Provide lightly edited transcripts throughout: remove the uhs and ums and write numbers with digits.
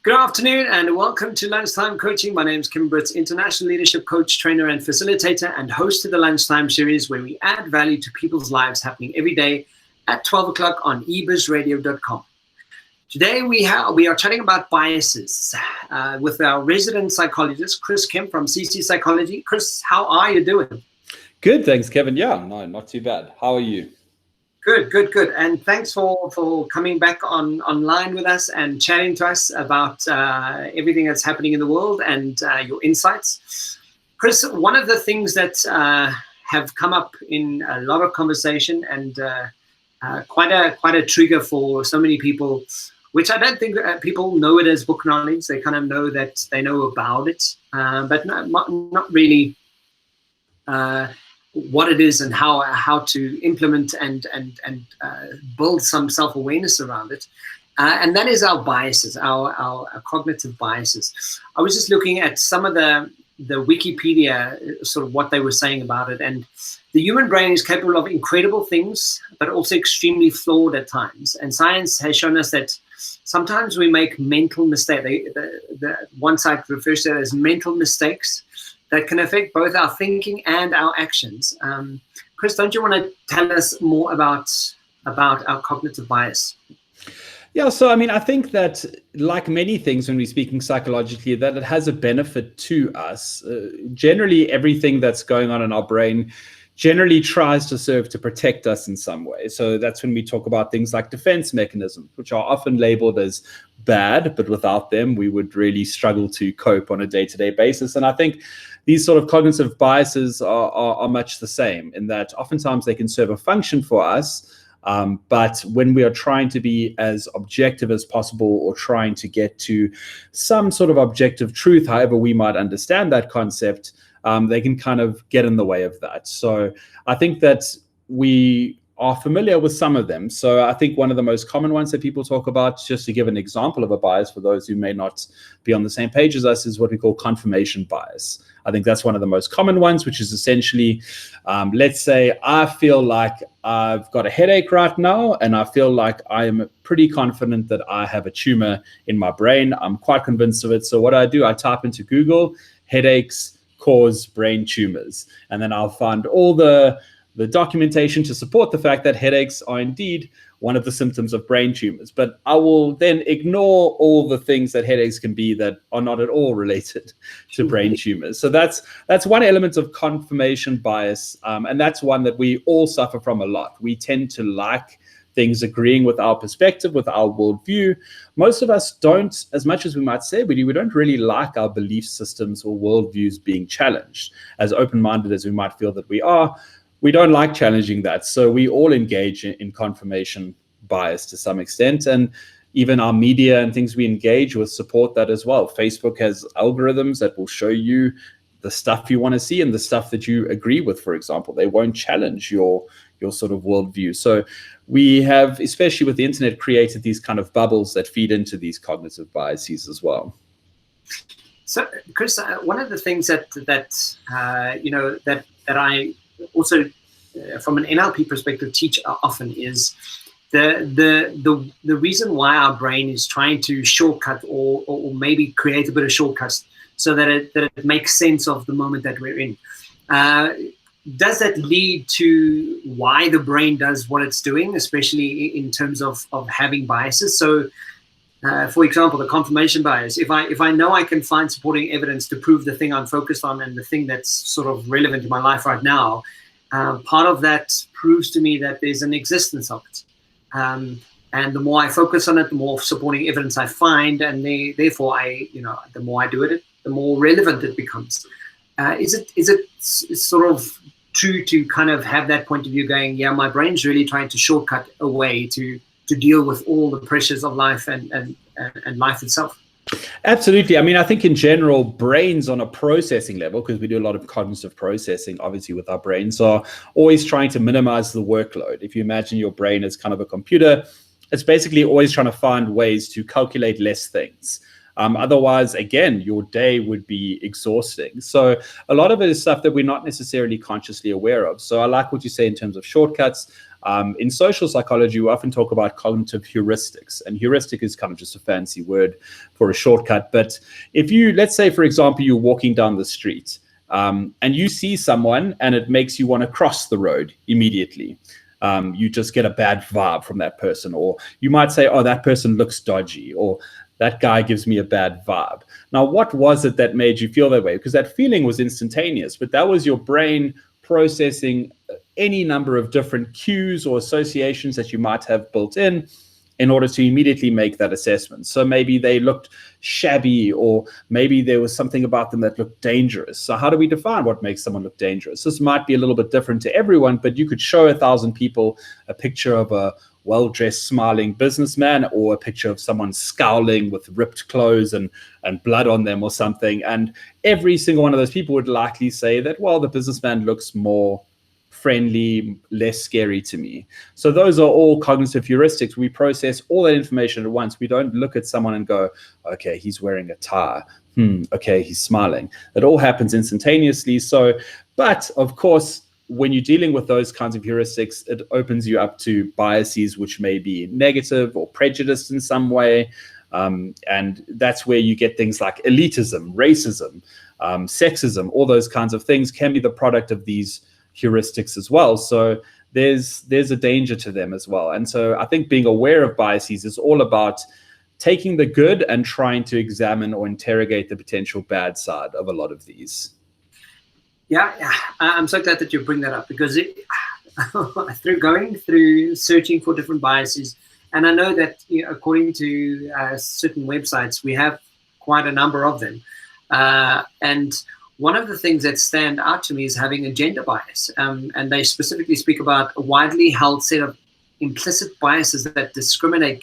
Good afternoon and welcome to Lunchtime Coaching. My name is Britz, international leadership coach, trainer and facilitator, and host of the Lunchtime series where we add value to people's lives happening every day at 12 o'clock on ebizradio.com. Today we are chatting about biases with our resident psychologist, Chris Kemp from CC Psychology. Chris, how are you doing? Good, thanks, Kevin. Yeah, no, not too bad. How are you? Good. And thanks for coming back online with us and chatting to us about everything that's happening in the world and your insights. Chris, one of the things that have come up in a lot of conversation and quite a trigger for so many people, which I don't think people know it as book knowledge. They kind of know that they know about it, but not really what it is and how to implement and build some self-awareness around it. And that is our biases, our cognitive biases. I was just looking at some of the Wikipedia, sort of what they were saying about it. And the human brain is capable of incredible things, but also extremely flawed at times. And science has shown us that sometimes we make mental mistakes. The one side refers to it as mental mistakes that can affect both our thinking and our actions. Chris, don't you want to tell us more about our cognitive bias? Yeah, so I mean, I think that like many things when we're speaking psychologically, that it has a benefit to us. Generally, everything that's going on in our brain generally tries to serve to protect us in some way. So that's when we talk about things like defense mechanisms, which are often labeled as bad, but without them, we would really struggle to cope on a day-to-day basis. And I think these sort of cognitive biases are much the same in that oftentimes they can serve a function for us, but when we are trying to be as objective as possible or trying to get to some sort of objective truth, however we might understand that concept, they can kind of get in the way of that. So I think that we are familiar with some of them. So I think one of the most common ones that people talk about, just to give an example of a bias for those who may not be on the same page as us, is what we call confirmation bias. I think that's one of the most common ones, which is essentially, let's say I feel like I've got a headache right now, and I feel like I am pretty confident that I have a tumor in my brain. I'm quite convinced of it. So what I do, I type into Google, headaches cause brain tumors, and then I'll find all the documentation to support the fact that headaches are indeed one of the symptoms of brain tumors. But I will then ignore all the things that headaches can be that are not at all related to brain tumors. So that's one element of confirmation bias, and that's one that we all suffer from a lot. We tend to like things agreeing with our perspective, with our worldview. Most of us don't, as much as we might say we do, we don't really like our belief systems or worldviews being challenged. As open-minded as we might feel that we are, we don't like challenging that. So we all engage in confirmation bias to some extent. And even our media and things we engage with support that as well. Facebook has algorithms that will show you the stuff you want to see and the stuff that you agree with, for example. They won't challenge your sort of worldview. So we have, especially with the internet, created these kind of bubbles that feed into these cognitive biases as well. So, Chris, one of the things that I also, from an NLP perspective, teach often is the reason why our brain is trying to shortcut or maybe create a bit of shortcuts so that it makes sense of the moment that we're in. Does that lead to why the brain does what it's doing, especially in terms of having biases? So, for example, the confirmation bias. If I know I can find supporting evidence to prove the thing I'm focused on and the thing that's sort of relevant to my life right now, part of that proves to me that there's an existence of it. And the more I focus on it, the more supporting evidence I find, and therefore the more I do it, the more relevant it becomes. Is it sort of true to kind of have that point of view going, yeah, my brain's really trying to shortcut a way to deal with all the pressures of life and life itself? Absolutely. I mean, I think in general, brains on a processing level, because we do a lot of cognitive processing, obviously, with our brains, are always trying to minimize the workload. If you imagine your brain as kind of a computer, it's basically always trying to find ways to calculate less things. Otherwise, again, your day would be exhausting. So a lot of it is stuff that we're not necessarily consciously aware of. So I like what you say in terms of shortcuts. In social psychology, we often talk about cognitive heuristics, and heuristic is kind of just a fancy word for a shortcut. But if you, let's say, for example, you're walking down the street and you see someone and it makes you want to cross the road immediately. You just get a bad vibe from that person, or you might say, oh, that person looks dodgy, or that guy gives me a bad vibe. Now, what was it that made you feel that way? Because that feeling was instantaneous, but that was your brain processing any number of different cues or associations that you might have built in order to immediately make that assessment. So maybe they looked shabby, or maybe there was something about them that looked dangerous. So how do we define what makes someone look dangerous? This might be a little bit different to everyone, but you could show 1,000 people a picture of a well-dressed, smiling businessman, or a picture of someone scowling with ripped clothes and blood on them or something. And every single one of those people would likely say that, well, the businessman looks more friendly, less scary to me. So those are all cognitive heuristics. We process all that information at once. We don't look at someone and go, okay, he's wearing a tie. Okay, he's smiling. It all happens instantaneously. So, but of course, when you're dealing with those kinds of heuristics, it opens you up to biases which may be negative or prejudiced in some way. And that's where you get things like elitism, racism, sexism, all those kinds of things can be the product of these heuristics as well. So there's a danger to them as well. And so I think being aware of biases is all about taking the good and trying to examine or interrogate the potential bad side of a lot of these. Yeah, I'm so glad that you bring that up, because through going through searching for different biases, and I know that according to certain websites, we have quite a number of them. And one of the things that stand out to me is having a gender bias. And they specifically speak about a widely held set of implicit biases that discriminate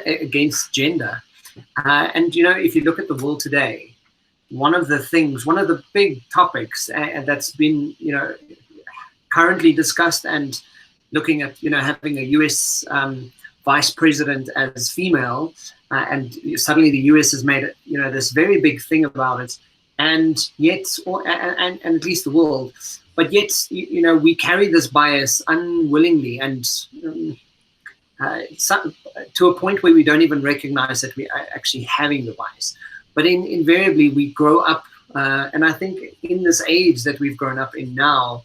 against gender. And, if you look at the world today, one of the big topics that's been, currently discussed, and looking at, having a US vice president as female, and suddenly the US has made it, this very big thing about it. And yet, and at least the world, but yet, we carry this bias unwillingly, and to a point where we don't even recognize that we are actually having the bias. But invariably, we grow up, and I think in this age that we've grown up in now,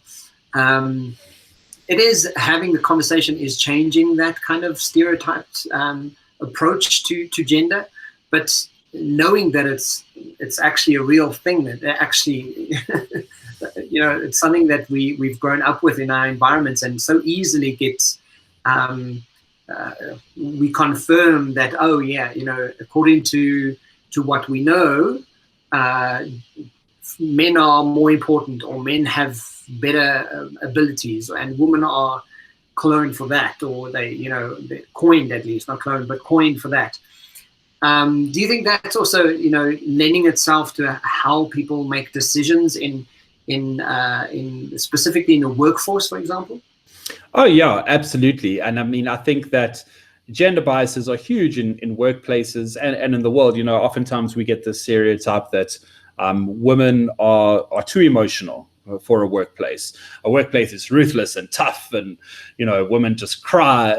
it is having the conversation is changing that kind of stereotyped approach to gender, but knowing that it's actually a real thing, that actually it's something that we've grown up with in our environments, and so easily gets we confirm that, oh yeah, according to what we know, men are more important, or men have better abilities, and women are cloned for that, or they're coined, at least not cloned, but coined for that. Do you think that's also, lending itself to how people make decisions in specifically in the workforce, for example? Oh yeah, absolutely. And I mean, I think that gender biases are huge in workplaces and in the world. Oftentimes we get this stereotype that women are too emotional for a workplace. A workplace is ruthless and tough, and women just cry,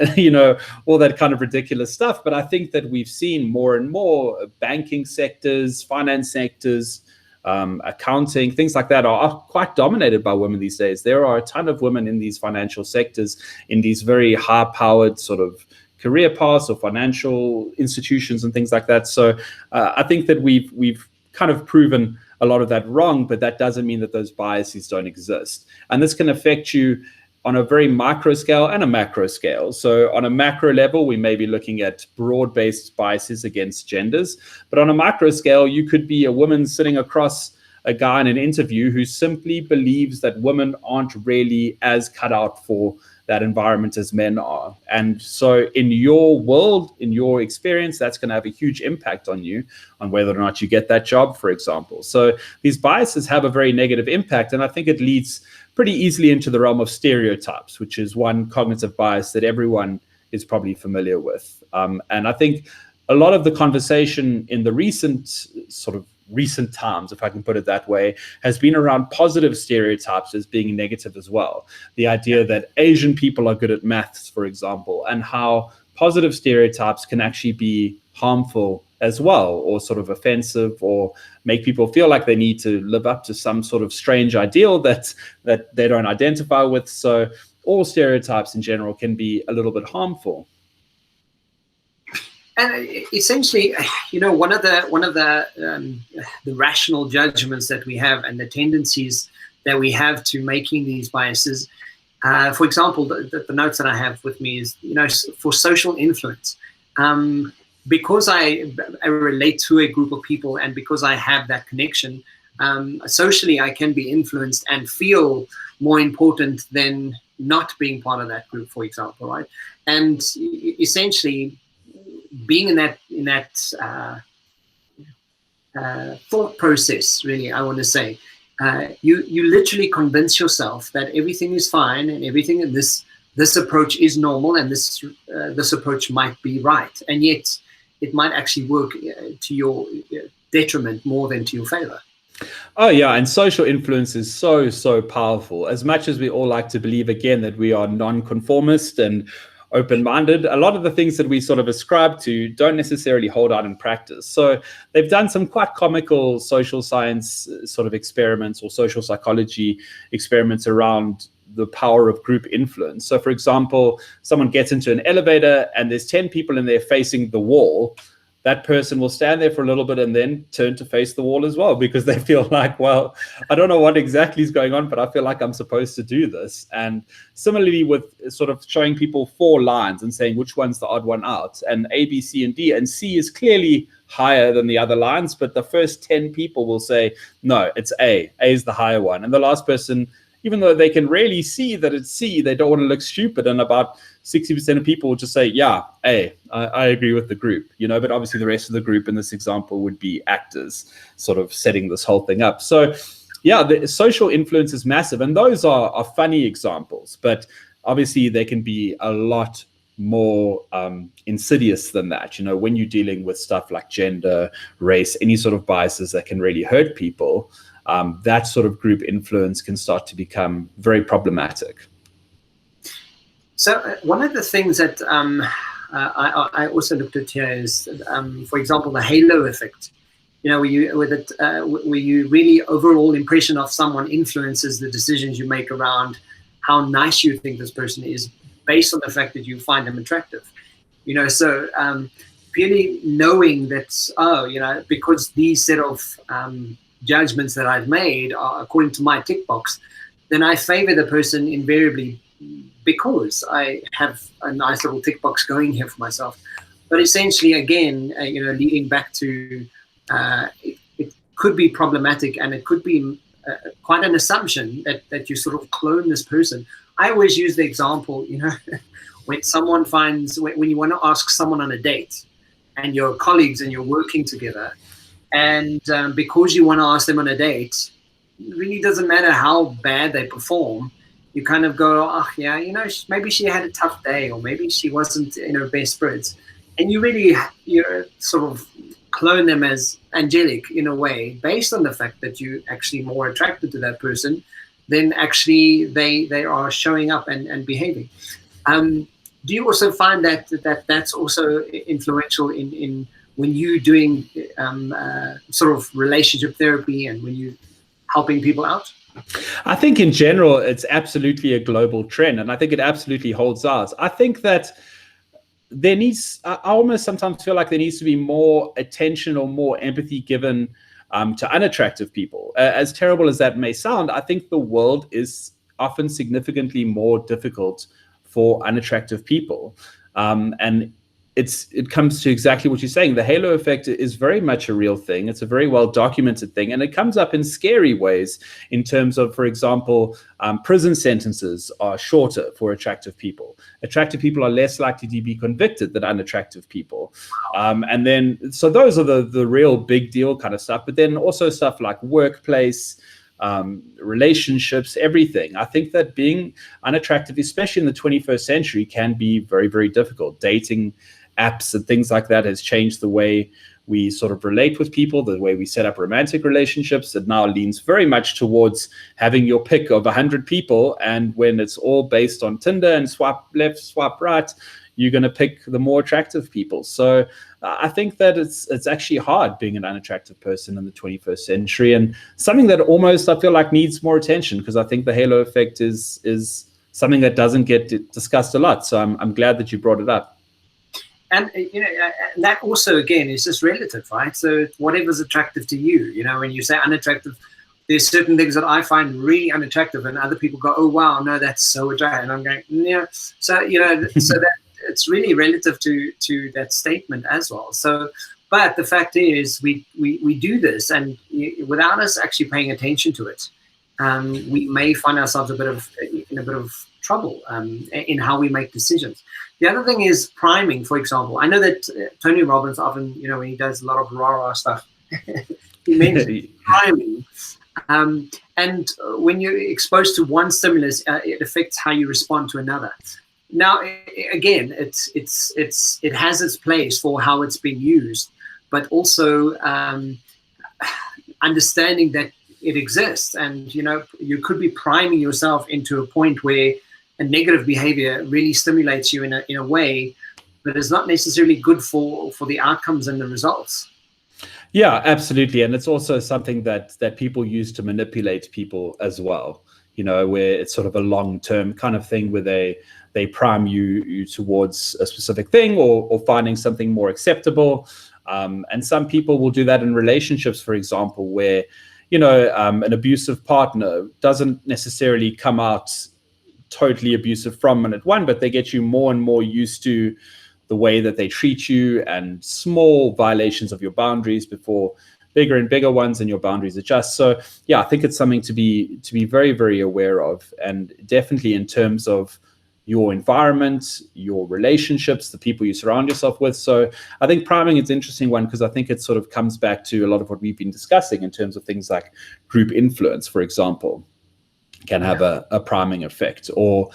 all that kind of ridiculous stuff. But I think that we've seen more and more banking sectors, finance sectors, accounting, things like that are quite dominated by women these days. There are a ton of women in these financial sectors, in these very high-powered sort of career paths or financial institutions and things like that. So I think that we've kind of proven a lot of that wrong, but that doesn't mean that those biases don't exist. And this can affect you on a very micro scale and a macro scale. So on a macro level, we may be looking at broad-based biases against genders. But on a micro scale, you could be a woman sitting across a guy in an interview who simply believes that women aren't really as cut out for that environment as men are. And so in your world, in your experience, that's going to have a huge impact on you, on whether or not you get that job, for example. So these biases have a very negative impact. And I think it leads pretty easily into the realm of stereotypes, which is one cognitive bias that everyone is probably familiar with. And I think a lot of the conversation in the recent sort of recent times, if I can put it that way, has been around positive stereotypes as being negative as well. The idea that Asian people are good at maths, for example, and how positive stereotypes can actually be harmful as well, or sort of offensive, or make people feel like they need to live up to some sort of strange ideal that they don't identify with. So all stereotypes in general can be a little bit harmful. And essentially, one of the rational judgments that we have, and the tendencies that we have to making these biases. For example, the notes that I have with me is, for social influence. Because I relate to a group of people, and because I have that connection, socially I can be influenced and feel more important than not being part of that group, for example, right? And essentially, being in that thought process, really, I want to say, you literally convince yourself that everything is fine and everything in this approach is normal, and this approach might be right, and yet it might actually work to your detriment more than to your favor. Oh yeah, and social influence is so powerful. As much as we all like to believe, again, that we are non-conformist and open-minded, a lot of the things that we sort of ascribe to don't necessarily hold out in practice. So they've done some quite comical social science sort of experiments, or social psychology experiments, around the power of group influence. So for example, someone gets into an elevator and there's 10 people in there facing the wall. That person will stand there for a little bit and then turn to face the wall as well, because they feel like, well, I don't know what exactly is going on, but I feel like I'm supposed to do this. And similarly with sort of showing people 4 lines and saying which one's the odd one out, and A, B, C, and D, and C is clearly higher than the other lines, but the first 10 people will say, no, it's A is the higher one. And the last person, even though they can really see that it's C, they don't want to look stupid. And about 60% of people will just say, yeah, A, I agree with the group, but obviously the rest of the group in this example would be actors sort of setting this whole thing up. So yeah, the social influence is massive. And those are funny examples, but obviously they can be a lot more insidious than that. When you're dealing with stuff like gender, race, any sort of biases that can really hurt people, that sort of group influence can start to become very problematic. So one of the things that I also looked at here is, for example, the halo effect. Where you really overall impression of someone influences the decisions you make around how nice you think this person is, based on the fact that you find them attractive. So purely knowing that, because these set of judgments that I've made are according to my tick box, then I favor the person invariably, because I have a nice little tick box going here for myself. But essentially, again, leading back to it could be problematic, and it could be quite an assumption that you sort of clone this person. I always use the example, when someone when you want to ask someone on a date, and you're colleagues and you're working together, and because you want to ask them on a date, it really doesn't matter how bad they perform. You kind of go, oh yeah, maybe she had a tough day, or maybe she wasn't in her best spirits, and you sort of clone them as angelic in a way, based on the fact that you're actually more attracted to that person than actually they are showing up and behaving. Do you also find that's also influential in when you're doing sort of relationship therapy, and when you're helping people out? I think in general, it's absolutely a global trend, and I think it absolutely holds out. I think that I almost sometimes feel like there needs to be more attention or more empathy given to unattractive people. As terrible as that may sound, I think the world is often significantly more difficult for unattractive people. And it comes to exactly what you're saying. The halo effect is very much a real thing. It's a very well documented thing, and it comes up in scary ways in terms of, for example, prison sentences are shorter for attractive people. Attractive people are less likely to be convicted than unattractive people. And then, so those are the real big deal kind of stuff. But then also stuff like workplace, relationships, everything. I think that being unattractive, especially in the 21st century, can be very, very difficult. Dating apps and things like that has changed the way we sort of relate with people, the way we set up romantic relationships, it now leans very much towards having your pick of 100 people. And when it's all based on Tinder and swipe left, swipe right, you're going to pick the more attractive people. So I think that it's actually hard being an unattractive person in the 21st century, and something that almost I feel like needs more attention, because I think the halo effect is something that doesn't get discussed a lot. So I'm glad that you brought it up. And that also, again, is just relative, right? So whatever's attractive to you, when you say unattractive, there's certain things that I find really unattractive, and other people go, "Oh wow, no, that's so attractive," and I'm going, "Yeah." So so that it's really relative to that statement as well. So, but the fact is, we do this, and without us actually paying attention to it, we may find ourselves in a bit of trouble in how we make decisions. The other thing is priming, for example. I know that Tony Robbins often, when he does a lot of rah-rah stuff, he mentions priming. And when you're exposed to one stimulus, it affects how you respond to another. Now, again, it has its place for how it's been used, but also understanding that it exists, and you could be priming yourself into a point where a negative behavior really stimulates you in a way that is not necessarily good for the outcomes and the results. Yeah, absolutely. And it's also something that people use to manipulate people as well, where it's sort of a long-term kind of thing where they prime you towards a specific thing or finding something more acceptable. And some people will do that in relationships, for example, where, an abusive partner doesn't necessarily come out totally abusive from minute one, but they get you more and more used to the way that they treat you and small violations of your boundaries before bigger and bigger ones, and your boundaries adjust. So yeah, I think it's something to be very, very aware of, and definitely in terms of your environment, your relationships, the people you surround yourself with. So I think priming is an interesting one, because I think it sort of comes back to a lot of what we've been discussing in terms of things like group influence, for example, can have a priming effect, or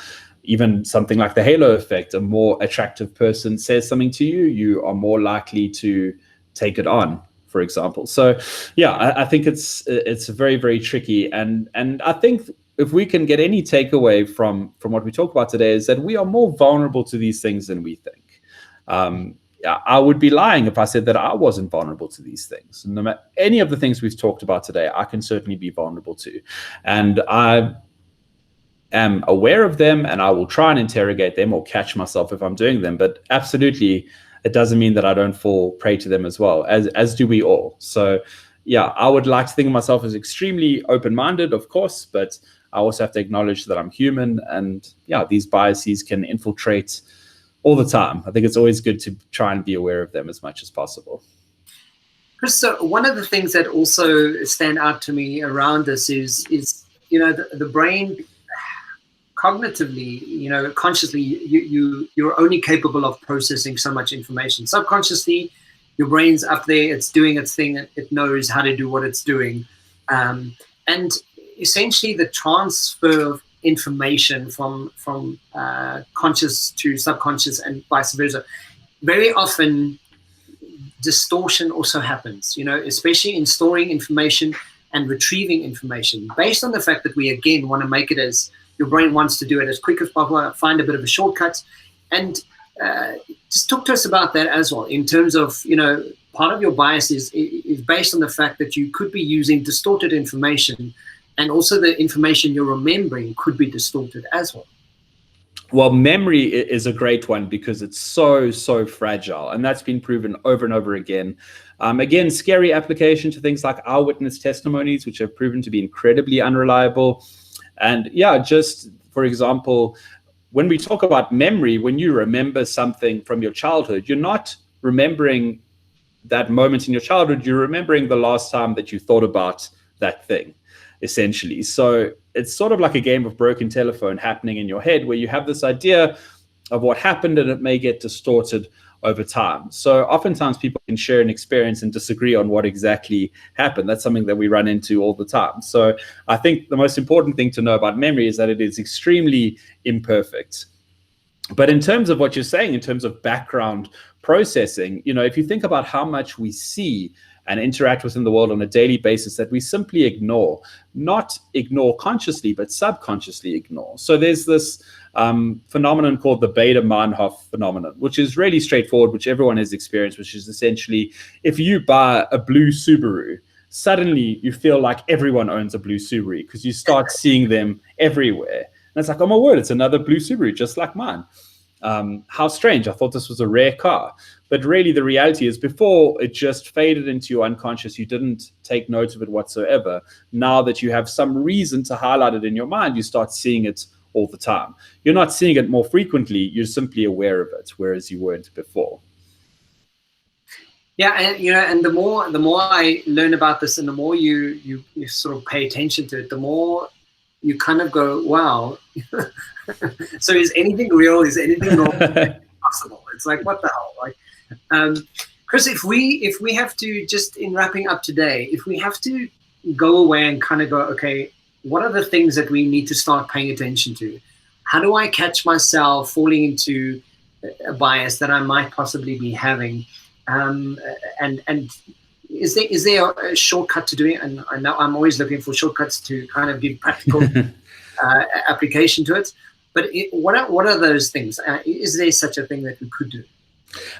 even something like the halo effect. A more attractive person says something to you, you are more likely to take it on, for example. So yeah, I think it's very, very tricky. And I think if we can get any takeaway from what we talk about today, is that we are more vulnerable to these things than we think. I would be lying if I said that I wasn't vulnerable to these things. No matter any of the things we've talked about today, I can certainly be vulnerable to. And I am aware of them, and I will try and interrogate them or catch myself if I'm doing them. But absolutely, it doesn't mean that I don't fall prey to them as well, as do we all. So yeah, I would like to think of myself as extremely open-minded, of course, but I also have to acknowledge that I'm human, and yeah, these biases can infiltrate all the time. I think it's always good to try and be aware of them as much as possible. Chris, so one of the things that also stand out to me around this is the brain cognitively, consciously, you're only capable of processing so much information. Subconsciously, your brain's up there, it's doing its thing, it knows how to do what it's doing. And essentially the transfer of information from conscious to subconscious and vice versa, very often distortion also happens, especially in storing information and retrieving information, based on the fact that we, again, want to make it as, your brain wants to do it as quick as possible, find a bit of a shortcut. And just talk to us about that as well, in terms of, part of your bias is based on the fact that you could be using distorted information, and also the information you're remembering could be distorted as well. Well, memory is a great one, because it's so fragile, and that's been proven over and over again. Again, scary application to things like eyewitness testimonies, which have proven to be incredibly unreliable. And yeah, just for example, when we talk about memory, when you remember something from your childhood, you're not remembering that moment in your childhood, you're remembering the last time that you thought about that thing, essentially. So it's sort of like a game of broken telephone happening in your head, where you have this idea of what happened, and it may get distorted over time. So oftentimes people can share an experience and disagree on what exactly happened. That's something that we run into all the time. So I think the most important thing to know about memory is that it is extremely imperfect. But in terms of what you're saying, in terms of background processing, if you think about how much we see and interact within the world on a daily basis that we simply ignore, not ignore consciously, but subconsciously ignore. So there's this phenomenon called the Baader-Meinhof phenomenon, which is really straightforward, which everyone has experienced, which is essentially if you buy a blue Subaru, suddenly you feel like everyone owns a blue Subaru because you start seeing them everywhere. And it's like, oh my word, it's another blue Subaru, just like mine. How strange. I thought this was a rare car. But really, the reality is before it just faded into your unconscious, you didn't take note of it whatsoever. Now that you have some reason to highlight it in your mind, you start seeing it all the time. You're not seeing it more frequently. You're simply aware of it, whereas you weren't before. Yeah, and the more I learn about this, and the more you sort of pay attention to it, the more you kind of go, wow. So is anything real? Is anything normal? Possible? It's like, what the hell? Like, Chris, if we have to, just in wrapping up today, if we have to go away and kind of go, okay, what are the things that we need to start paying attention to? How do I catch myself falling into a bias that I might possibly be having? And is there a shortcut to doing it? And I know I'm always looking for shortcuts to kind of give practical application to it. But what are those things? Is there such a thing that we could do?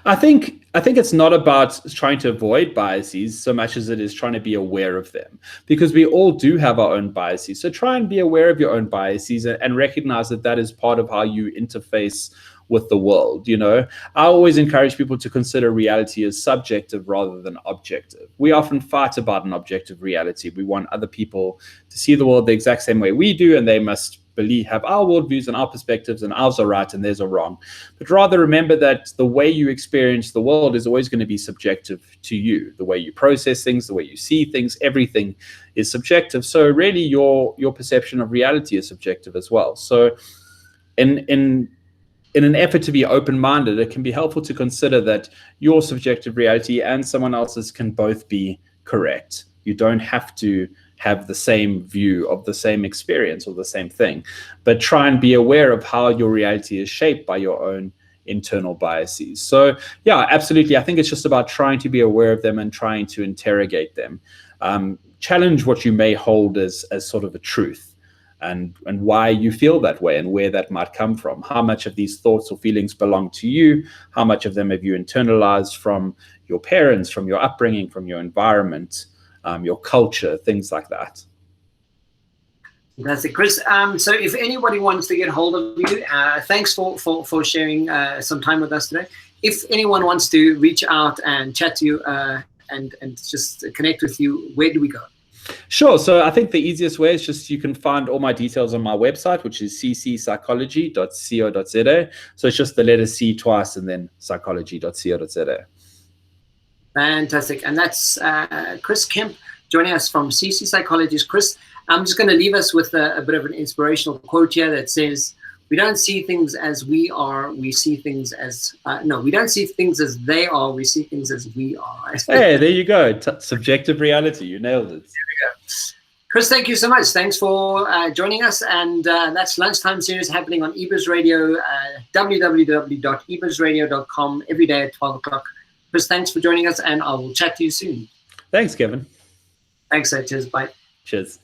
I think it's not about trying to avoid biases so much as it is trying to be aware of them, because we all do have our own biases. So try and be aware of your own biases and recognize that is part of how you interface with the world. I always encourage people to consider reality as subjective rather than objective. We often fight about an objective reality. We want other people to see the world the exact same way we do, and they must have our worldviews and our perspectives, and ours are right and theirs are wrong. But rather remember that the way you experience the world is always going to be subjective to you. The way you process things, the way you see things, everything is subjective. So really your perception of reality is subjective as well. So in an effort to be open-minded, it can be helpful to consider that your subjective reality and someone else's can both be correct. You don't have to have the same view of the same experience or the same thing, but try and be aware of how your reality is shaped by your own internal biases. So yeah, absolutely. I think it's just about trying to be aware of them and trying to interrogate them. Challenge what you may hold as sort of a truth, and why you feel that way and where that might come from. How much of these thoughts or feelings belong to you? How much of them have you internalized from your parents, from your upbringing, from your environment, your culture, things like that. That's it, Chris. So if anybody wants to get hold of you, thanks for sharing some time with us today. If anyone wants to reach out and chat to you and just connect with you, where do we go? Sure. So I think the easiest way is just you can find all my details on my website, which is ccpsychology.co.za. So it's just the letter C twice and then psychology.co.za. Fantastic. And that's Chris Kemp joining us from CC Psychologist. Chris, I'm just going to leave us with a bit of an inspirational quote here that says, we don't see things as we are, we see things as, we don't see things as they are, we see things as we are. Hey, there you go. Subjective reality. You nailed it. There we go. Chris, thank you so much. Thanks for joining us. And that's Lunchtime series happening on eBiz Radio, www.ebizradio.com every day at 12 o'clock. Chris, thanks for joining us, and I will chat to you soon. Thanks, Kevin. Thanks, cheers. Bye. Cheers.